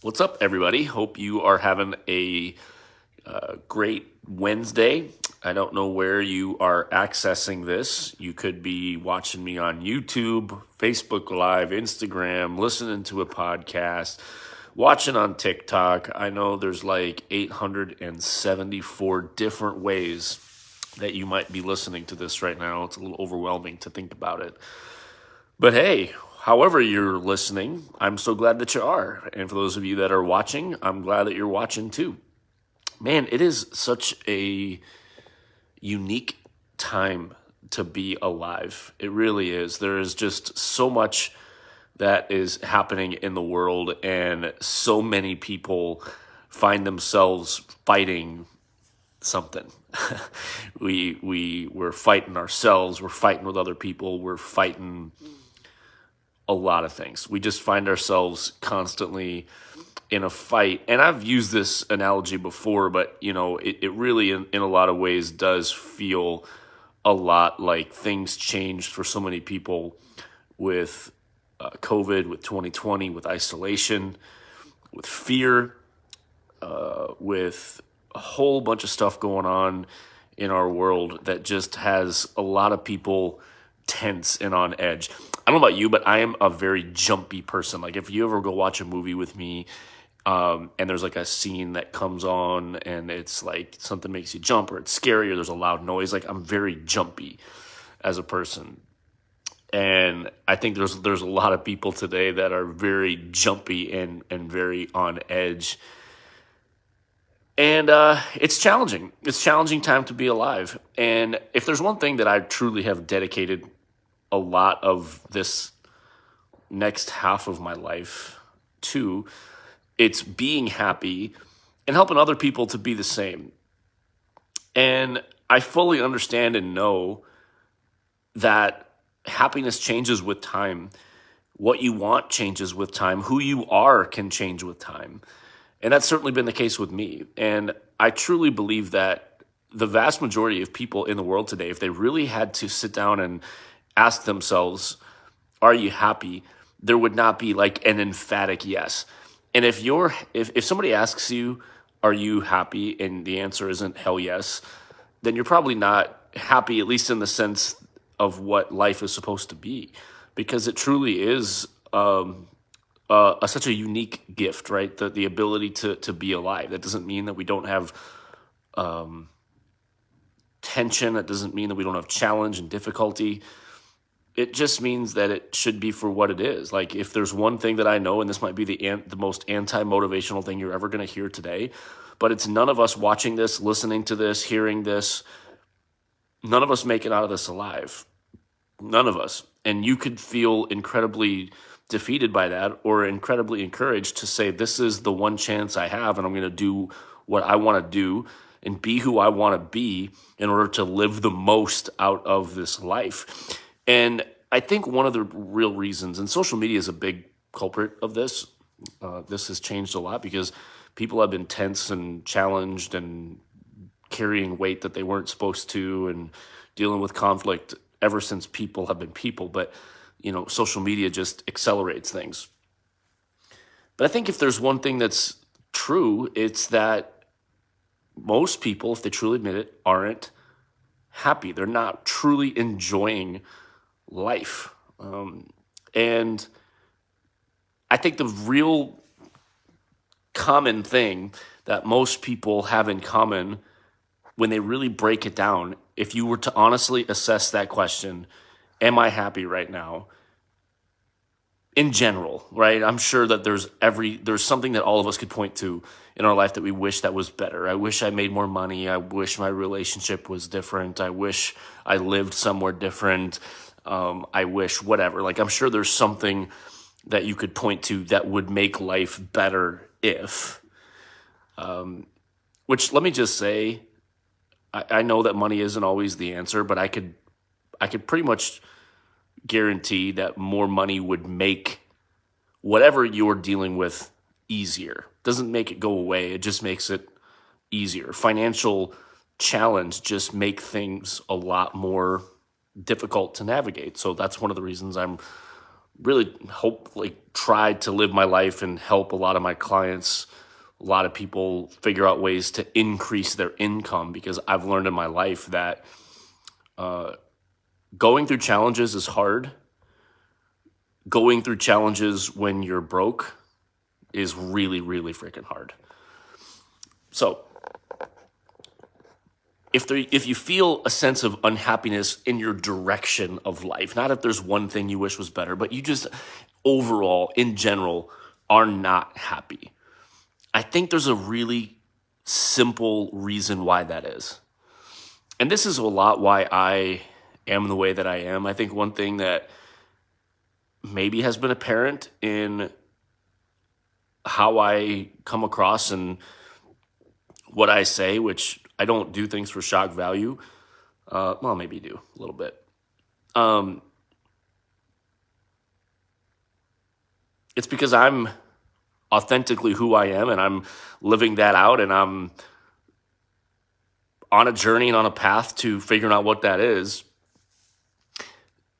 What's up, everybody? Hope you are having a great Wednesday. I don't know where you are accessing this. You could be watching me on YouTube, Facebook Live, Instagram, listening to a podcast, watching on TikTok. I know there's like 874 different ways that you might be listening to this right now. It's a little overwhelming to think about it. But hey, however you're listening, I'm so glad that you are. And for those of you that are watching, I'm glad that you're watching too. Man, it is such a unique time to be alive. It really is. There is just so much that is happening in the world, and so many people find themselves fighting something. we're fighting ourselves, we're fighting with other people, we're fighting a lot of things. We just find ourselves constantly in a fight. And I've used this analogy before, but it really in a lot of ways does feel a lot like things changed for so many people with COVID, with 2020, with isolation, with fear, with a whole bunch of stuff going on in our world that just has a lot of people tense and on edge. I don't know about you, but I am a very jumpy person. Like if you ever go watch a movie with me, and there's like a scene that comes on and it's like something makes you jump or it's scary or there's a loud noise, like I'm very jumpy as a person. And I think there's a lot of people today that are very jumpy and very on edge. And it's challenging. It's challenging time to be alive. And if there's one thing that I truly have dedicated a lot of this next half of my life to, it's being happy and helping other people to be the same. And I fully understand and know that happiness changes with time. What you want changes with time. Who you are can change with time. And that's certainly been the case with me. And I truly believe that the vast majority of people in the world today, if they really had to sit down and ask themselves, are you happy? There would not be like an emphatic yes. And if somebody asks you, are you happy? And the answer isn't hell yes, then you're probably not happy, at least in the sense of what life is supposed to be, because it truly is such a unique gift, right? The ability to be alive. That doesn't mean that we don't have tension. That doesn't mean that we don't have challenge and difficulty. It just means that it should be for what it is. Like if there's one thing that I know, and this might be the most anti-motivational thing you're ever going to hear today, but it's none of us watching this, listening to this, hearing this, none of us make it out of this alive. None of us. And you could feel incredibly defeated by that or incredibly encouraged to say, this is the one chance I have, and I'm going to do what I want to do and be who I want to be in order to live the most out of this life. And I think one of the real reasons, and social media is a big culprit of this, this has changed a lot because people have been tense and challenged and carrying weight that they weren't supposed to and dealing with conflict ever since people have been people. But, social media just accelerates things. But I think if there's one thing that's true, it's that most people, if they truly admit it, aren't happy. They're not truly enjoying life. And I think the real common thing that most people have in common when they really break it down, if you were to honestly assess that question, am I happy right now? In general, right? I'm sure that there's something that all of us could point to in our life that we wish that was better. I wish I made more money. I wish my relationship was different. I wish I lived somewhere different. I wish whatever. Like I'm sure there's something that you could point to that would make life better if. Which let me just say, I know that money isn't always the answer, but I could pretty much guarantee that more money would make whatever you're dealing with easier. Doesn't make it go away. It just makes it easier. Financial challenge just make things a lot more difficult to navigate. So that's one of the reasons I'm really try to live my life and help a lot of my clients, a lot of people figure out ways to increase their income, because I've learned in my life that going through challenges is hard. Going through challenges when you're broke is really, really freaking hard. So if you feel a sense of unhappiness in your direction of life, not if there's one thing you wish was better, but you just overall, in general, are not happy, I think there's a really simple reason why that is. And this is a lot why I am the way that I am. I think one thing that maybe has been apparent in how I come across and what I say, which I don't do things for shock value. Well, maybe you do a little bit. It's because I'm authentically who I am, and I'm living that out, and I'm on a journey and on a path to figuring out what that is.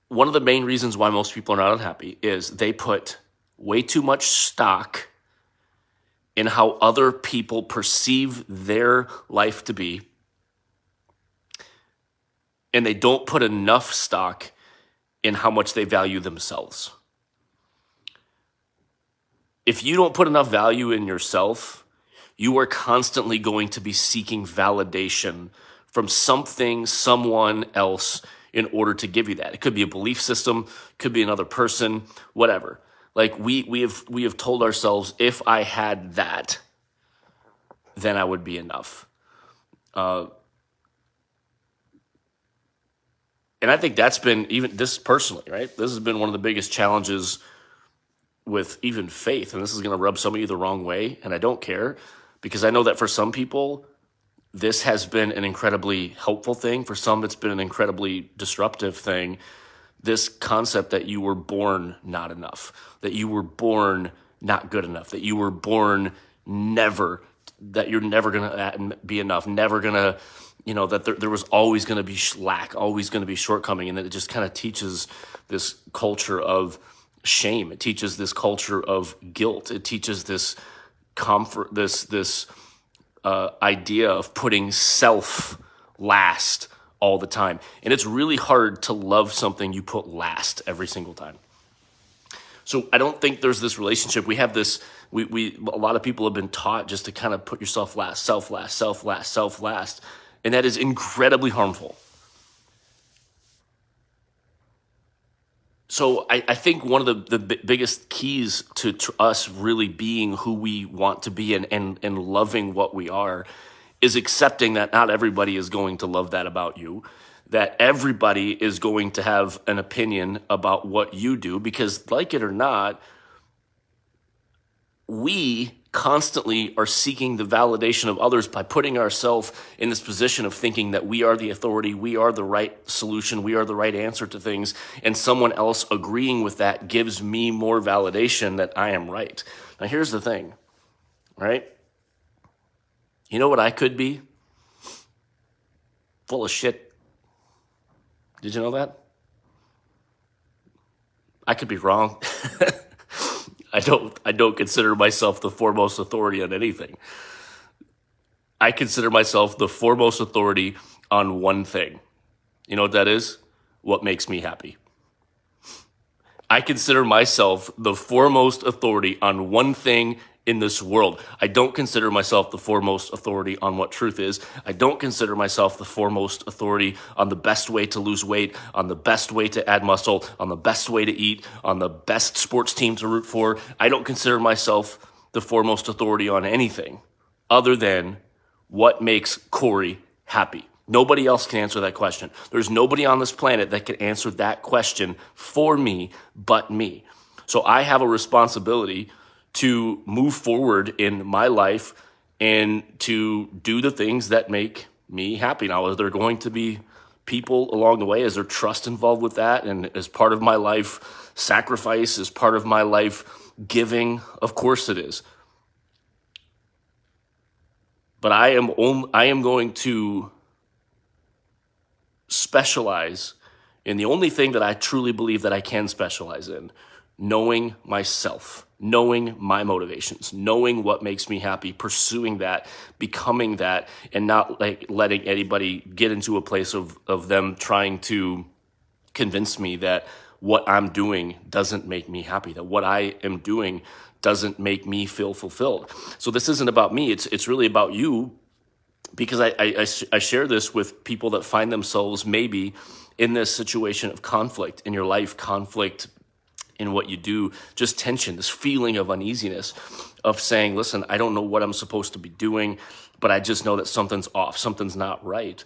One of the main reasons why most people are not unhappy is they put way too much stock in how other people perceive their life to be, and they don't put enough stock in how much they value themselves. If you don't put enough value in yourself, you are constantly going to be seeking validation from something, someone else in order to give you that. It could be a belief system, could be another person, whatever. Like we have told ourselves, if I had that, then I would be enough. And I think that's been, even this personally, right? This has been one of the biggest challenges with even faith. And this is going to rub some of you the wrong way. And I don't care, because I know that for some people, this has been an incredibly helpful thing. For some, it's been an incredibly disruptive thing. This concept that you were born not enough, that you were born not good enough, that you were born that you're never going to be enough, never going to, that there was always going to be lack, always going to be shortcoming. And that it just kind of teaches this culture of shame. It teaches this culture of guilt. It teaches this comfort, this idea of putting self last all the time. And it's really hard to love something you put last every single time. So I don't think there's this relationship. We have this, a lot of people have been taught just to kind of put yourself last, self last, self last, self last. And that is incredibly harmful. So I think one of the biggest keys to us really being who we want to be and loving what we are is accepting that not everybody is going to love that about you, that everybody is going to have an opinion about what you do, because like it or not, we constantly are seeking the validation of others by putting ourselves in this position of thinking that we are the authority, we are the right solution, we are the right answer to things, and someone else agreeing with that gives me more validation that I am right. Now here's the thing, right? You know what I could be? Full of shit. Did you know that? I could be wrong. I don't consider myself the foremost authority on anything. I consider myself the foremost authority on one thing. You know what that is? What makes me happy. I consider myself the foremost authority on one thing in this world. I don't consider myself the foremost authority on what truth is. I don't consider myself the foremost authority on the best way to lose weight, on the best way to add muscle, on the best way to eat, on the best sports team to root for. I don't consider myself the foremost authority on anything other than what makes Corey happy. Nobody else can answer that question. There's nobody on this planet that can answer that question for me but me. So I have a responsibility to move forward in my life and to do the things that make me happy. Now, are there going to be people along the way? Is there trust involved with that? And as part of my life, sacrifice is part of my life, giving, of course it is. But I am going to specialize in the only thing that I truly believe that I can specialize in, knowing myself, knowing my motivations, knowing what makes me happy, pursuing that, becoming that, and not like letting anybody get into a place of them trying to convince me that what I'm doing doesn't make me happy, that what I am doing doesn't make me feel fulfilled. So this isn't about me. It's really about you, because I share this with people that find themselves maybe in this situation of conflict in your life, conflict in what you do, just tension, this feeling of uneasiness of saying, listen, I don't know what I'm supposed to be doing, but I just know that something's off, something's not right.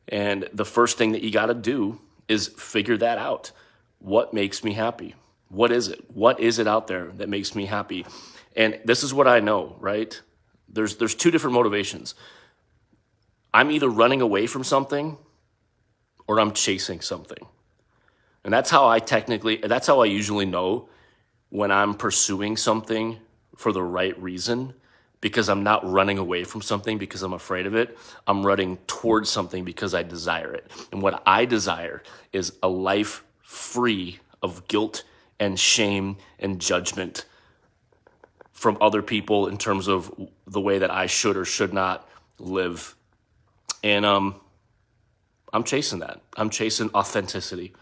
And the first thing that you got to do is figure that out. What makes me happy? What is it? What is it out there that makes me happy? And this is what I know, right? There's two different motivations. I'm either running away from something or I'm chasing something. And that's how I usually know when I'm pursuing something for the right reason, because I'm not running away from something because I'm afraid of it. I'm running towards something because I desire it. And what I desire is a life free of guilt and shame and judgment from other people in terms of the way that I should or should not live. And I'm chasing that. I'm chasing authenticity.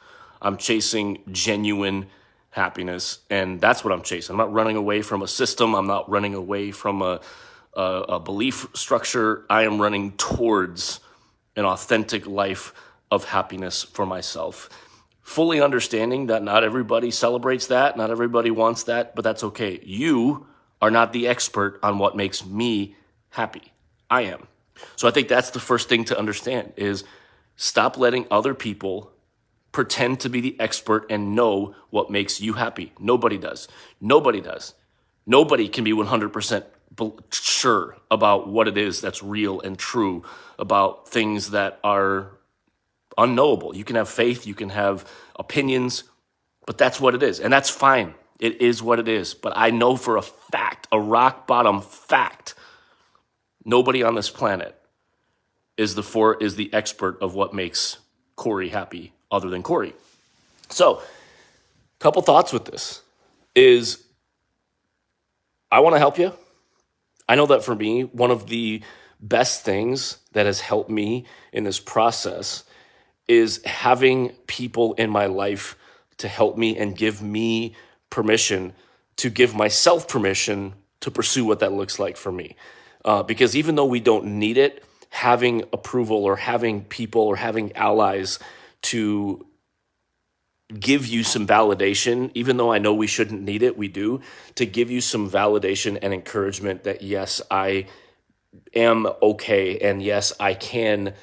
I'm chasing genuine happiness, and that's what I'm chasing. I'm not running away from a system. I'm not running away from a belief structure. I am running towards an authentic life of happiness for myself, fully understanding that not everybody celebrates that, not everybody wants that, but that's okay. You are not the expert on what makes me happy. I am. So I think that's the first thing to understand is stop letting other people pretend to be the expert and know what makes you happy. Nobody does. Nobody does. Nobody can be 100% sure about what it is that's real and true, about things that are unknowable. You can have faith, you can have opinions, but that's what it is. And that's fine. It is what it is. But I know for a fact, a rock bottom fact, nobody on this planet is the expert of what makes Corey happy other than Corey. So, a couple thoughts with this is I want to help you. I know that for me, one of the best things that has helped me in this process is having people in my life to help me and give me permission to give myself permission to pursue what that looks like for me. Because even though we don't need it, having approval or having people or having allies to give you some validation, even though I know we shouldn't need it, we do, to give you some validation and encouragement that yes, I am okay, and yes, I can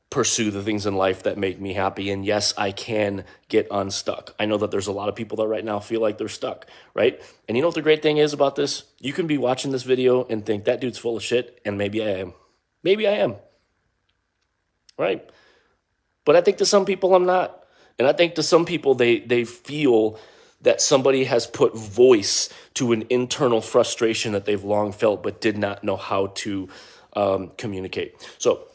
pursue the things in life that make me happy, and yes, I can get unstuck. I know that there's a lot of people that right now feel like they're stuck, right? And you know what the great thing is about this? You can be watching this video and think that dude's full of shit, and maybe I am. Maybe I am, right? But I think to some people I'm not. And I think to some people they feel that somebody has put voice to an internal frustration that they've long felt but did not know how to communicate. So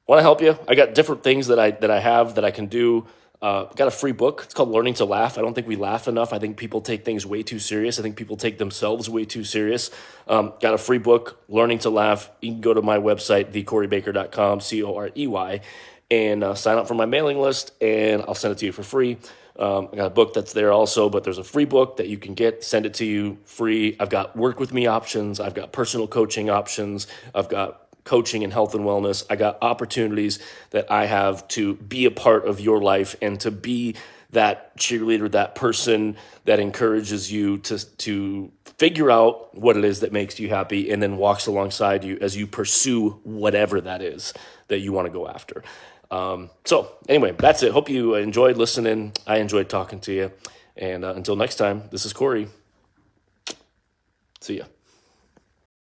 I want to help you. I got different things that I have that I can do. Got a free book. It's called Learning to Laugh. I don't think we laugh enough. I think people take things way too serious. I think people take themselves way too serious. Got a free book, Learning to Laugh. You can go to my website, thecoreybaker.com, Corey, and sign up for my mailing list, and I'll send it to you for free. I got a book that's there also, but there's a free book that you can get, send it to you free. I've got work with me options. I've got personal coaching options. I've got coaching and health and wellness. I got opportunities that I have to be a part of your life and to be that cheerleader, that person that encourages you to figure out what it is that makes you happy and then walks alongside you as you pursue whatever that is that you want to go after. So anyway, that's it. Hope you enjoyed listening. I enjoyed talking to you. And until next time, this is Corey. See ya.